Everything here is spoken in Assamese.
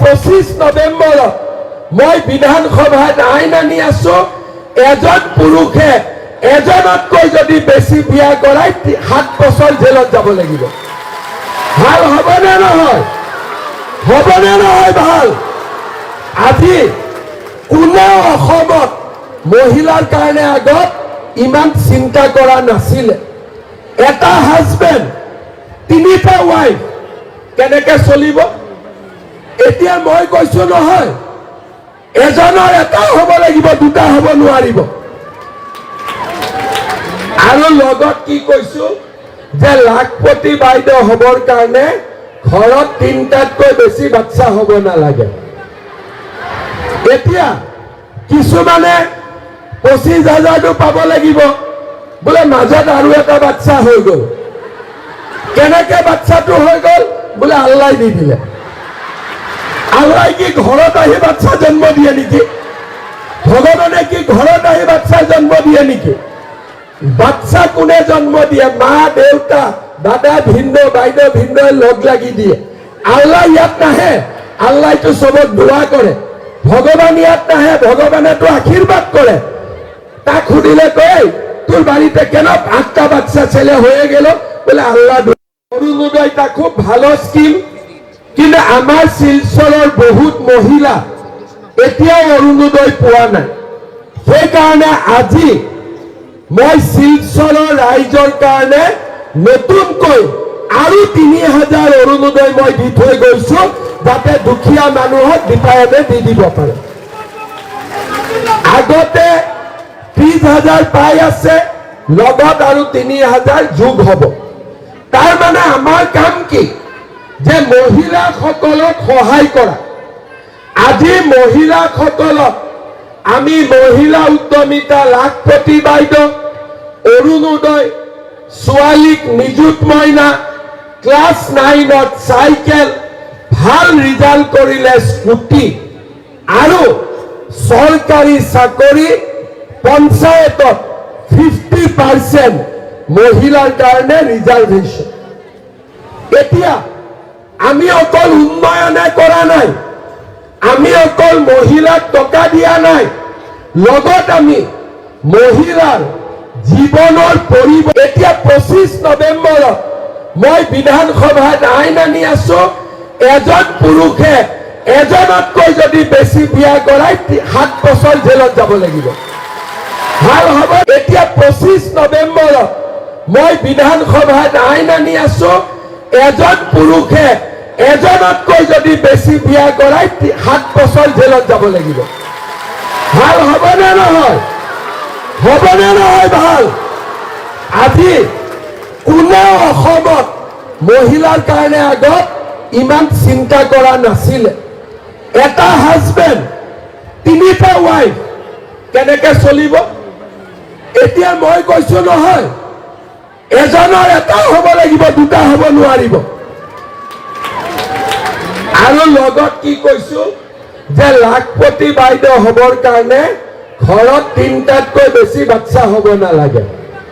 25 নৱেম্বৰত মই বিধানসভাত আইন আনি আছো, এজন পুৰুষে এজনতকৈ যদি বেছি বিয়া কৰাই 7 বছৰ জেলত যাব লাগিব। ভাল হ'বনে নহয়? হ'বনে নহয় ভাল? আজি কোনেও অসমত মহিলাৰ কাৰণে আগত ইমান চিন্তা কৰা নাছিলে। এটা হাজবেণ্ড 3টা ৱাইফ কেনেকে চলিব? এতিয়া মই কৈছো নহয়, এজনৰ এটা হ'ব লাগিব, 2টা হ'ব নোৱাৰিব। আৰু লগত কি কৈছো যে লাখপতি বাইদেউ হ'বৰ কাৰণে ঘৰত 3টাতকৈ বেছি বাচ্চা হ'ব নালাগে। এতিয়া কিছুমানে 25,000টো পাব লাগিব, বোলে মাজত আৰু এটা বাচ্চা হৈ গ'ল। কেনেকে বাচ্চাটো হৈ গ'ল? বোলে আল্লাহ দি দিলে। আল্লাহ কি ঘৰত আহি বাচ্চা জন্ম দিয়ে নেকি? ভগৱানে কি ঘৰত আহি বাচ্চা জন্ম দিয়ে নেকি? বাচ্চা কোনে জন্ম দিয়ে? মা দেউতা, দাদা ভিনদেউ, বাইদেউ ভিনদেউ লগ লাগি দিয়ে। আল্লাহ ইয়াত নাহে, আল্লাহটো চবক দোৱা কৰে। ভগৱান ইয়াত নাহে, ভগৱানেতো আশীৰ্বাদ কৰে। তাক সুধিলে কয় তোর বাড়িতে কেন 8টা বাচ্চা ছেলে হয়ে গেল? বলে আল্লাহ। অরুণোদয়টা খুব ভালো স্কিম, কিন্তু আমার শিলচরের বহুত মহিলা এতিয়াও অরুণোদয় পোৱা নাই। সেইকাৰণে আজি মই শিলচৰৰ ৰাইজৰ কাৰণে নতুনকৈ আৰু 3,000 অৰুণোদয় মই দি থৈ গৈছো, যাতে দুখীয়া মানুহক দীপায়নে দি দিব পাৰে। আগতে 30,000 পাই আছে, লগত আৰু 3,000 যোগ হ'ব। তাৰ মানে আমাৰ কাম কি? যে মহিলাসকলক সহায় কৰা। আজি মহিলাসকলক আমি মহিলা উদ্যমিতা, লাখপতি বাইদেউ, অৰুণোদয়, ছোৱালীক নিযুত মইনা, ক্লাছ 9ত চাইকেল, ভাল ৰিজাল্ট কৰিলে স্কুটি, আৰু চৰকাৰী চাকৰি পঞ্চায়তত 50% মহিলাৰ কাৰণে ৰিজাৰ্ভেশ্যন। এতিয়া আমি অকল উন্নয়নে কৰা নাই, আমি অকল মহিলাক টকা দিয়া নাই, লগত আমি মহিলাৰ জীৱনৰ পৰিৱৰ্তন। এতিয়া 25 নৱেম্বৰত মই বিধানসভাত আইন আনি আছো, এজন পুৰুষে এজনতকৈ যদি বেছি বিয়া কৰাই 7 বছৰ জেলত যাব লাগিব। ভাল হ'ব? এতিয়া 25 নৱেম্বৰত মই বিধানসভাত আইন আনি আছো, এজন পুৰুষে এজনতকৈ যদি বেছি বিয়া কৰাই 7 বছৰ জেলত যাব লাগিব। ভাল হ'বনে নহয়? হ'বনে নহয় ভাল? আজি কোনেও অসমত মহিলাৰ কাৰণে আগত ইমান চিন্তা কৰা নাছিলে। এটা হাজবেণ্ড 3টা ৱাইফ কেনেকে চলিব? এতিয়া মই কৈছো নহয়, এজনৰ এটা হ'ব লাগিব, 2টা হ'ব নোৱাৰিব। আৰু লগত কি কৈছো যে লাখপতি বাইদেউ হ'বৰ কাৰণে ঘৰত 3টাতকৈ বেছি বাচ্চা হ'ব নালাগে।